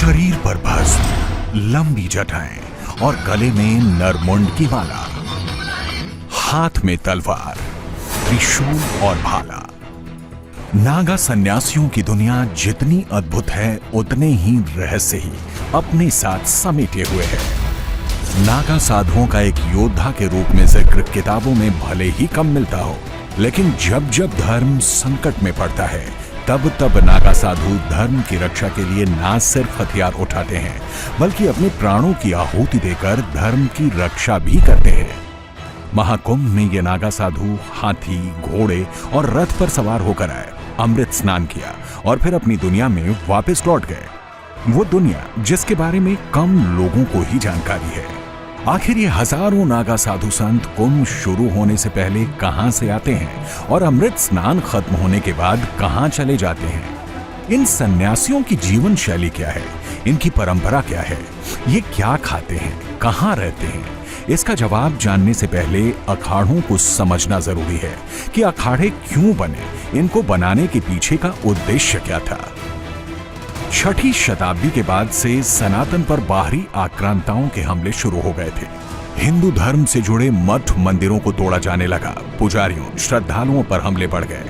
शरीर पर भस्म, लंबी जटाएं और गले में नरमुंड की माला, हाथ में तलवार, त्रिशूल और भाला। नागा सन्यासियों की दुनिया जितनी अद्भुत है उतने ही रहस्य ही अपने साथ समेटे हुए है। नागा साधुओं का एक योद्धा के रूप में जिक्र किताबों में भले ही कम मिलता हो, लेकिन जब जब धर्म संकट में पड़ता है तब तब नागा साधु धर्म की रक्षा के लिए ना सिर्फ हथियार उठाते हैं बल्कि अपने प्राणों की आहुति देकर धर्म की रक्षा भी करते हैं। महाकुंभ में ये नागा साधु हाथी, घोड़े और रथ पर सवार होकर आए, अमृत स्नान किया और फिर अपनी दुनिया में वापस लौट गए। वो दुनिया जिसके बारे में कम लोगों को ही जानकारी है। आखिर ये हजारों नागा साधु संत कुंभ शुरू होने से पहले कहां से आते हैं और अमृत स्नान खत्म होने के बाद कहां चले जाते हैं? इन सन्यासियों की जीवन शैली क्या है? इनकी परंपरा क्या है? ये क्या खाते हैं, कहां रहते हैं? इसका जवाब जानने से पहले अखाड़ों को समझना जरूरी है कि अखाड़े क्यों बने, इनको बनाने के पीछे का उद्देश्य क्या था। 6ठी शताब्दी के बाद से सनातन पर बाहरी आक्रांताओं के हमले शुरू हो गए थे। हिंदू धर्म से जुड़े मठ मंदिरों को तोड़ा जाने लगा, पुजारियों, श्रद्धालुओं पर हमले बढ़ गए,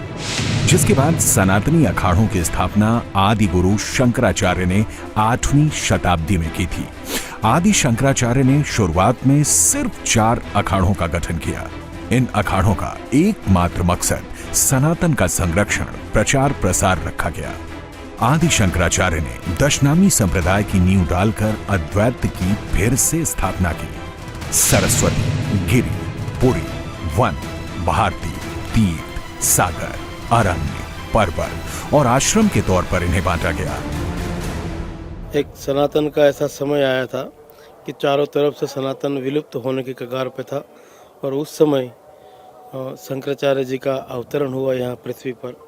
जिसके बाद सनातनी अखाड़ों की स्थापना आदि गुरु शंकराचार्य ने 8वीं शताब्दी में की थी। आदि शंकराचार्य ने शुरुआत में सिर्फ 4 अखाड़ों का गठन किया। इन अखाड़ों का एकमात्र मकसद सनातन का संरक्षण, प्रचार प्रसार रखा गया। आदि शंकराचार्य ने दशनामी संप्रदाय की नींव डालकर अद्वैत की फिर से स्थापना की। सरस्वती, गिरि, पुरी, वन, भारती, तीर्थ, सागर, अरण्य, पर्वत और आश्रम के तौर पर इन्हें बांटा गया। एक सनातन का ऐसा समय आया था कि चारों तरफ से सनातन विलुप्त होने के कगार पे था और उस समय शंकराचार्य जी का अवतरण हुआ यहाँ पृथ्वी पर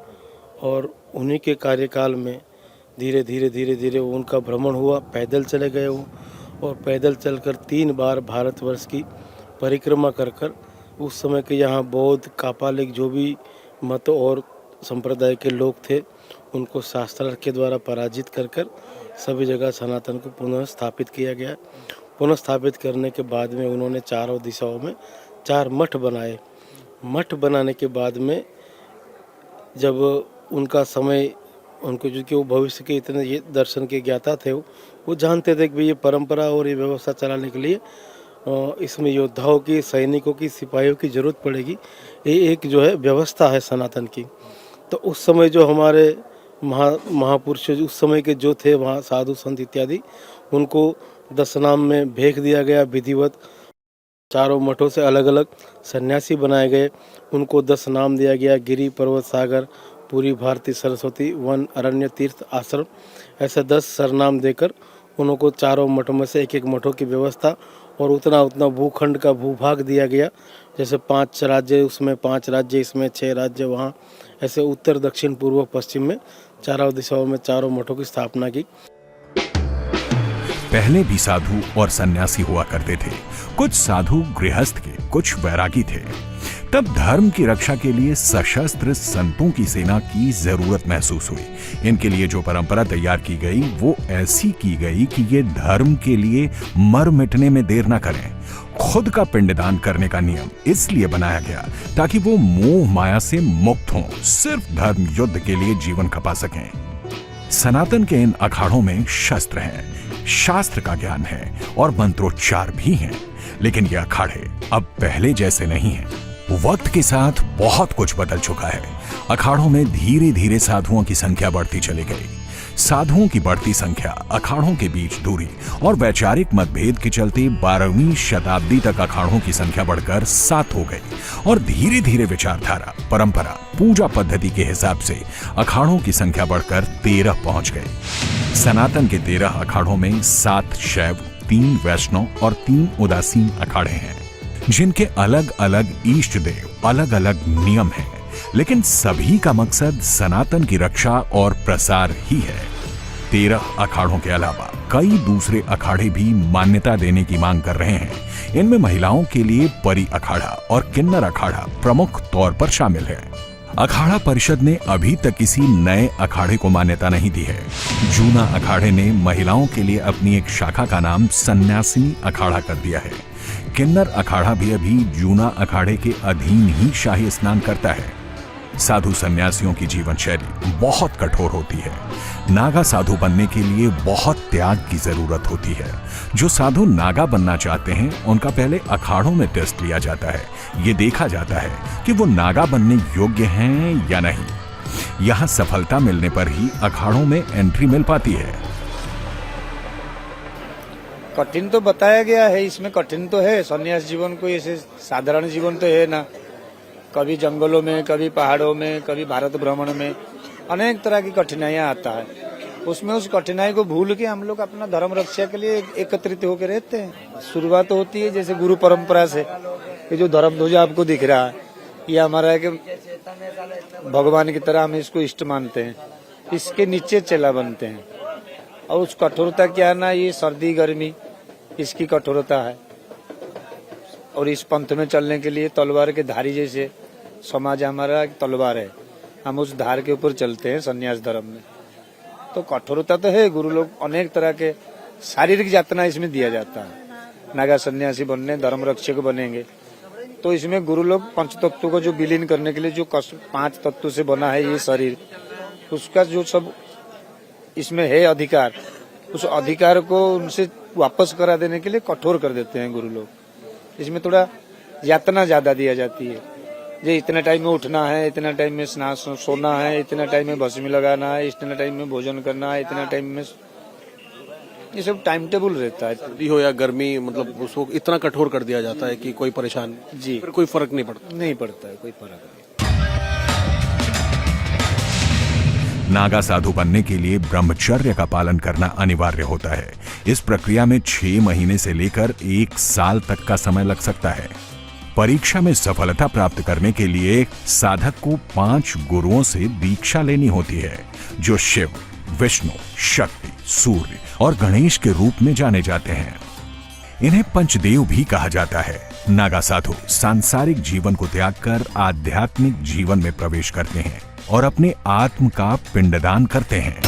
और उन्हीं के कार्यकाल में धीरे धीरे उनका भ्रमण हुआ। पैदल चले गए वो और पैदल चलकर 3 बार भारतवर्ष की परिक्रमा कर उस समय के यहाँ बौद्ध, कापालिक जो भी मत और संप्रदाय के लोग थे उनको शास्त्रार्थ के द्वारा पराजित कर सभी जगह सनातन को पुनः स्थापित किया गया। पुनः स्थापित करने के बाद में उन्होंने चारों दिशाओं में 4 मठ बनाए। मठ बनाने के बाद में जब उनका समय, उनको जो कि वो भविष्य के इतने ये दर्शन के ज्ञाता थे, वो जानते थे कि ये परंपरा और ये व्यवस्था चलाने के लिए इसमें योद्धाओं की, सैनिकों की, सिपाहियों की ज़रूरत पड़ेगी। ये एक जो है व्यवस्था है सनातन की। तो उस समय जो हमारे महापुरुष उस समय के जो थे वहाँ साधु संत इत्यादि, उनको 10 नाम में भेज दिया गया विधिवत। चारों मठों से अलग अलग सन्यासी बनाए गए, उनको 10 नाम दिया गया, गिरि, पर्वत, सागर, पूरी, भारती, सरस्वती, वन, अरण्य, तीर्थ, आश्रम, ऐसे 10 सरनाम देकर उनको चारों मठों में से एक मठों की व्यवस्था और उतना भूखंड का भूभाग दिया गया। जैसे 5 राज्य उसमें, 5 राज्य इसमें, 6 राज्य वहाँ, ऐसे उत्तर, दक्षिण, पूर्व, पश्चिम में चारों दिशाओं में चारों मठों की स्थापना की। पहले भी साधु और सन्यासी हुआ करते थे। कुछ साधु गृहस्थ के, कुछ वैरागी थे। तब धर्म की रक्षा के लिए सशस्त्र संतों की सेना की जरूरत महसूस हुई। इनके लिए जो परंपरा तैयार की गई वो ऐसी की गई कि ये धर्म के लिए मर मिटने में देर न करें। खुद का पिंडदान करने का नियम इसलिए बनाया गया ताकि वो मोह माया से मुक्त हों, सिर्फ धर्म युद्ध के लिए जीवन खपा सकें। सनातन के इन अखाड़ों में शस्त्र हैं, शास्त्र का ज्ञान है और मंत्रोच्चार भी हैं, लेकिन ये अखाड़े अब पहले जैसे नहीं हैं। वक्त के साथ बहुत कुछ बदल चुका है। अखाड़ों में धीरे धीरे साधुओं की संख्या बढ़ती चली गई। साधुओं की बढ़ती संख्या, अखाड़ों के बीच दूरी और वैचारिक मतभेद के चलते 12वीं शताब्दी तक अखाड़ों की संख्या बढ़कर 7 हो गई और धीरे धीरे विचारधारा, परंपरा, पूजा पद्धति के हिसाब से अखाड़ों की संख्या बढ़कर 13 पहुंच गई। सनातन के 13 अखाड़ों में 7 शैव, 3 वैष्णव और 3 उदासीन अखाड़े हैं, जिनके अलग अलग इष्ट देव, अलग अलग नियम हैं, लेकिन सभी का मकसद सनातन की रक्षा और प्रसार ही है। 13 अखाड़ों के अलावा कई दूसरे अखाड़े भी मान्यता देने की मांग कर रहे हैं। इनमें महिलाओं के लिए परी अखाड़ा और किन्नर अखाड़ा प्रमुख तौर पर शामिल है। अखाड़ा परिषद ने अभी तक किसी नए अखाड़े को मान्यता नहीं दी है। जूना अखाड़े ने महिलाओं के लिए अपनी एक शाखा का नाम सन्यासिनी अखाड़ा कर दिया है। किन्नर अखाड़ा भी अभी जूना अखाड़े के अधीन ही शाही स्नान करता है। साधु सन्यासियों की जीवन शैली बहुत कठोर होती है। नागा साधु बनने के लिए बहुत त्याग की जरूरत होती है। जो साधु नागा बनना चाहते हैं उनका पहले अखाड़ों में टेस्ट लिया जाता है। ये देखा जाता है कि वो नागा बनने योग्य हैं या नहीं। यहाँ सफलता मिलने पर ही अखाड़ों में एंट्री मिल पाती है। कठिन तो बताया गया है, इसमें कठिन तो है। सन्यास जीवन को ऐसे साधारण जीवन तो है ना। कभी जंगलों में, कभी पहाड़ों में, कभी भारत भ्रमण में अनेक तरह की कठिनाइयां आता है। उसमें उस कठिनाई को भूल के हम लोग अपना धर्म रक्षा के लिए एकत्रित होकर रहते हैं। शुरुआत होती है जैसे गुरु परंपरा से। ये जो धर्म ध्वजा आपको दिख रहा है, ये हमारा है कि भगवान की तरह हम इसको इष्ट मानते हैं। इसके नीचे चेला बनते हैं। और उस कठोरता क्या ना, ये सर्दी गर्मी इसकी कठोरता है। और इस पंथ में चलने के लिए तलवार के धारी जैसे समाज हमारा तलवार है, हम उस धार के ऊपर चलते हैं सन्यास धर्म में। तो कठोरता तो है। गुरु लोग अनेक तरह के शारीरिक यातना इसमें दिया जाता है। नागा सन्यासी बनने, धर्म रक्षक बनेंगे तो इसमें गुरु लोग पंच तत्वों को जो विलीन करने के लिए जो 5 तत्वों से बना है ये शरीर, उसका जो सब इसमें है अधिकार, उस अधिकार को उनसे वापस करा देने के लिए कठोर कर देते हैं गुरु लोग। इसमें थोड़ा यातना ज्यादा दिया जाती है। ये इतने टाइम में उठना है, इतना टाइम में सोना है, इतना टाइम में भस्मी लगाना है, इतना टाइम में भोजन करना है, इतना टाइम में, ये सब टाइम टेबल रहता है। सर्दी हो या गर्मी, मतलब उसको इतना कठोर कर दिया जाता है कि कोई परेशान जी, फिर कोई फर्क नहीं पड़ता। नहीं पड़ता है, कोई फर्क नहीं। नागा साधु बनने के लिए ब्रह्मचर्य का पालन करना अनिवार्य होता है। इस प्रक्रिया में 6 महीने से लेकर 1 साल तक का समय लग सकता है। परीक्षा में सफलता प्राप्त करने के लिए साधक को 5 गुरुओं से दीक्षा लेनी होती है, जो शिव, विष्णु, शक्ति, सूर्य और गणेश के रूप में जाने जाते हैं। इन्हें पंचदेव भी कहा जाता है। नागा साधु सांसारिक जीवन को त्याग कर आध्यात्मिक जीवन में प्रवेश करते हैं और अपने आत्म का पिंडदान करते हैं।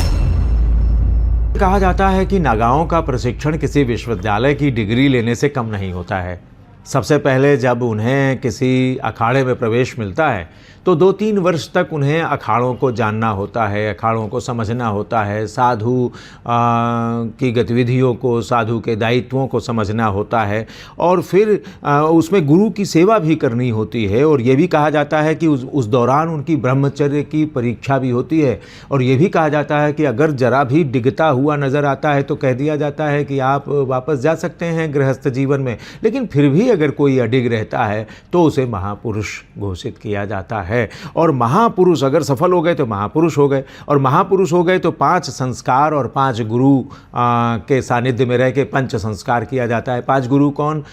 कहा जाता है कि नागाओं का प्रशिक्षण किसी विश्वविद्यालय की डिग्री लेने से कम नहीं होता है। सबसे पहले जब उन्हें किसी अखाड़े में प्रवेश मिलता है तो 2-3 वर्ष तक उन्हें अखाड़ों को जानना होता है, अखाड़ों को समझना होता है, साधु की गतिविधियों को, साधु के दायित्वों को समझना होता है और फिर उसमें गुरु की सेवा भी करनी होती है। और ये भी कहा जाता है कि उस दौरान उनकी ब्रह्मचर्य की परीक्षा भी होती है। और ये भी कहा जाता है कि अगर जरा भी डिगता हुआ नज़र आता है तो कह दिया जाता है कि आप वापस जा सकते हैं गृहस्थ जीवन में। लेकिन फिर भी अगर कोई अडिग रहता है तो उसे महापुरुष घोषित किया जाता है। और महापुरुष अगर सफल हो गए तो महापुरुष हो गए, और महापुरुष हो गए तो 5 संस्कार और 5 गुरु के सानिध्य में रह के पंच संस्कार किया जाता है। 5 गुरु कौन?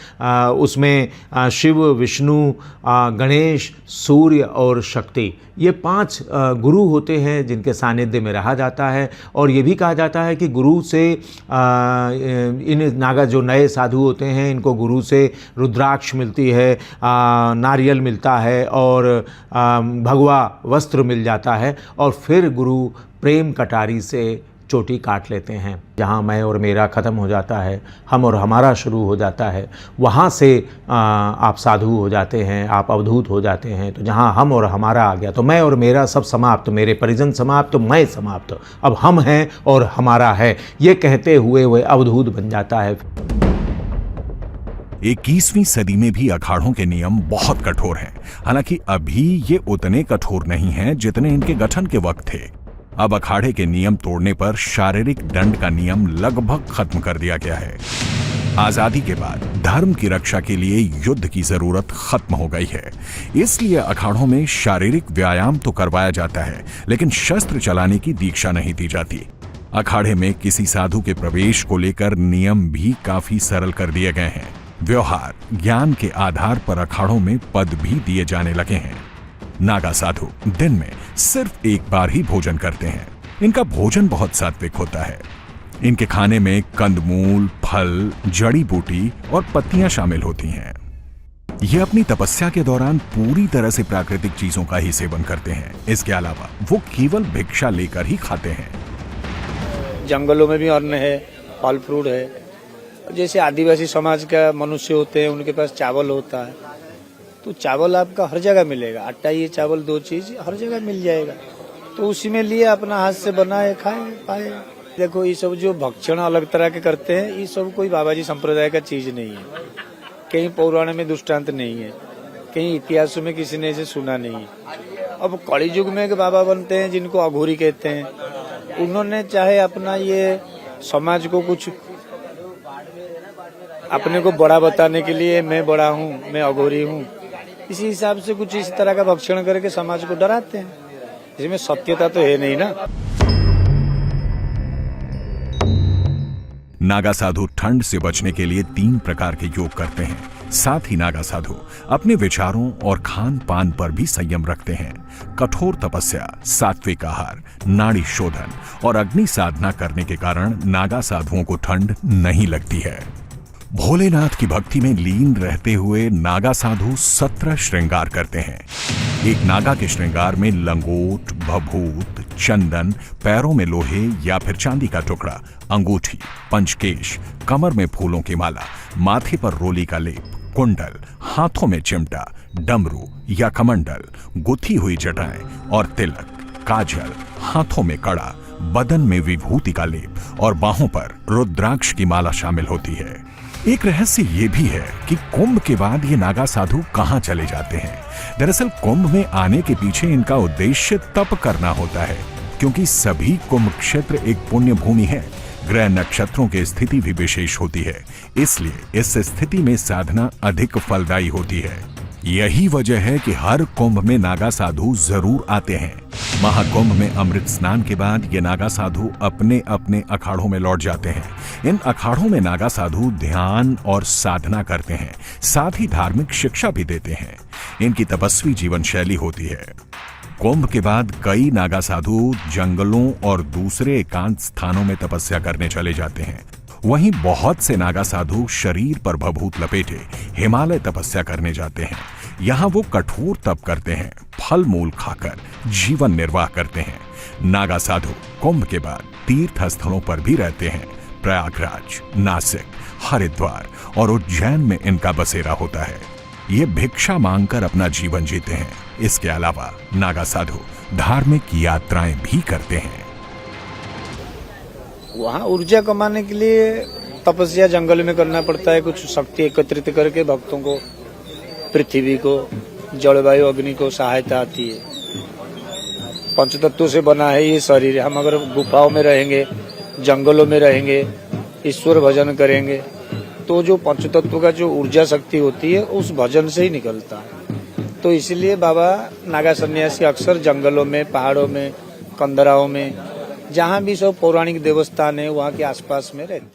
उसमें शिव, विष्णु, गणेश, सूर्य और शक्ति, ये 5 गुरु होते हैं जिनके सानिध्य में रहा जाता है। और ये भी कहा जाता है कि गुरु से इन नागा जो नए साधु होते हैं इनको गुरु से रुद्राक्ष मिलती है, नारियल मिलता है और भगवा वस्त्र मिल जाता है। और फिर गुरु प्रेम कटारी से चोटी काट लेते हैं। जहाँ मैं और मेरा ख़त्म हो जाता है, हम और हमारा शुरू हो जाता है, वहाँ से आप साधु हो जाते हैं, आप अवधूत हो जाते हैं। तो जहाँ हम और हमारा आ गया तो मैं और मेरा सब समाप्त, मेरे परिजन समाप्त, तो मैं समाप्त, अब हम हैं और हमारा है, ये कहते हुए वह अवधूत बन जाता है। 21वीं सदी में भी अखाड़ों के नियम बहुत कठोर हैं। हालांकि अभी ये उतने कठोर नहीं हैं जितने इनके गठन के वक्त थे। अब अखाड़े के नियम तोड़ने पर शारीरिक दंड का नियम लगभग खत्म कर दिया गया है। आजादी के बाद धर्म की रक्षा के लिए युद्ध की जरूरत खत्म हो गई है। इसलिए अखाड़ों में शारीरिक व्यायाम तो करवाया जाता है, लेकिन शस्त्र चलाने की दीक्षा नहीं दी जाती। अखाड़े में किसी साधु के प्रवेश को लेकर नियम भी काफी सरल कर दिए गए हैं। व्यवहार ज्ञान के आधार पर अखाड़ों में पद भी दिए जाने लगे हैं। नागा साधु दिन में सिर्फ एक बार ही भोजन करते हैं। इनका भोजन बहुत सात्विक होता है। इनके खाने में कंदमूल, फल, जड़ी बूटी और पत्तियां शामिल होती हैं। ये अपनी तपस्या के दौरान पूरी तरह से प्राकृतिक चीजों का ही सेवन करते हैं। इसके अलावा वो केवल भिक्षा लेकर ही खाते हैं। जंगलों में भी अन्न है, फल फ्रूट है। जैसे आदिवासी समाज का मनुष्य होते हैं, उनके पास चावल होता है, तो चावल आपका हर जगह मिलेगा। आटा, ये चावल, दो चीज हर जगह मिल जाएगा। तो उसी में लिए अपना हाथ से बनाए खाए पाए। देखो ये सब जो भक्षण अलग तरह के करते हैं, ये सब कोई बाबाजी संप्रदाय का चीज नहीं है। कहीं पौराण में दृष्टांत नहीं है, कहीं इतिहासों में किसी ने इसे सुना नहीं है। अब कलि युग में एक बाबा बनते हैं जिनको अघोरी कहते हैं, उन्होंने चाहे अपना ये समाज को कुछ अपने को बड़ा बताने के लिए, मैं बड़ा हूँ, मैं अघोरी हूँ, इसी हिसाब से कुछ इस तरह का भक्षण करके समाज को डराते हैं। इसमें सत्यता तो है नहीं ना। नागा साधु ठंड से बचने के लिए 3 प्रकार के योग करते हैं। साथ ही नागा साधु अपने विचारों और खान पान पर भी संयम रखते हैं। कठोर तपस्या, सात्विक आहार, नाड़ी शोधन और अग्नि साधना करने के कारण नागा साधुओं को ठंड नहीं लगती है। भोलेनाथ की भक्ति में लीन रहते हुए नागा साधु 17 श्रृंगार करते हैं। एक नागा के श्रृंगार में लंगोट, भभूत, चंदन, पैरों में लोहे या फिर चांदी का टुकड़ा, अंगूठी, पंचकेश, कमर में फूलों की माला, माथे पर रोली का लेप, कुंडल, हाथों में चिमटा, डमरू या कमंडल, गुथी हुई जटाएं और तिलक, काजल, हाथों में कड़ा, बदन में विभूति का लेप और बाहों पर रुद्राक्ष की माला शामिल होती है। एक रहस्य ये भी है कि कुंभ के बाद ये नागा साधु कहां चले जाते हैं। दरअसल कुंभ में आने के पीछे इनका उद्देश्य तप करना होता है, क्योंकि सभी कुंभ क्षेत्र एक पुण्य भूमि है। ग्रह नक्षत्रों की स्थिति भी विशेष होती है, इसलिए इस स्थिति में साधना अधिक फलदायी होती है। यही वजह है कि हर कुंभ में नागा साधु जरूर आते हैं। महाकुंभ में अमृत स्नान के बाद ये नागा साधु अपने अपने अखाड़ों में लौट जाते हैं। इन अखाड़ों में नागा साधु ध्यान और साधना करते हैं, साथ ही धार्मिक शिक्षा भी देते हैं। इनकी तपस्वी जीवन शैली होती है। कुंभ के बाद कई नागा साधु जंगलों और दूसरे एकांत स्थानों में तपस्या करने चले जाते हैं। वहीं बहुत से नागा साधु शरीर पर भभूत लपेटे हिमालय तपस्या करने जाते हैं। यहाँ वो कठोर तप करते हैं, फल मूल खाकर जीवन निर्वाह करते हैं। नागा साधु कुंभ के बाद तीर्थ स्थलों पर भी रहते हैं। प्रयागराज, नासिक, हरिद्वार और उज्जैन में इनका बसेरा होता है। ये भिक्षा मांगकर अपना जीवन जीते हैं। इसके अलावा नागा साधु धार्मिक यात्राएं भी करते हैं। वहाँ ऊर्जा कमाने के लिए तपस्या जंगल में करना पड़ता है। कुछ शक्ति एकत्रित करके भक्तों को, पृथ्वी को, जलवायु, अग्नि को सहायता आती है। पंचतत्वों से बना है ये शरीर। हम अगर गुफाओं में रहेंगे, जंगलों में रहेंगे, ईश्वर भजन करेंगे, तो जो पंचतत्व का जो ऊर्जा शक्ति होती है उस भजन से ही निकलता है। तो इसलिए बाबा नागा सन्यासी अक्सर जंगलों में, पहाड़ों में, कंदराओं में, जहाँ भी सब पौराणिक देवस्थान है वहाँ के आसपास में रहते हैं।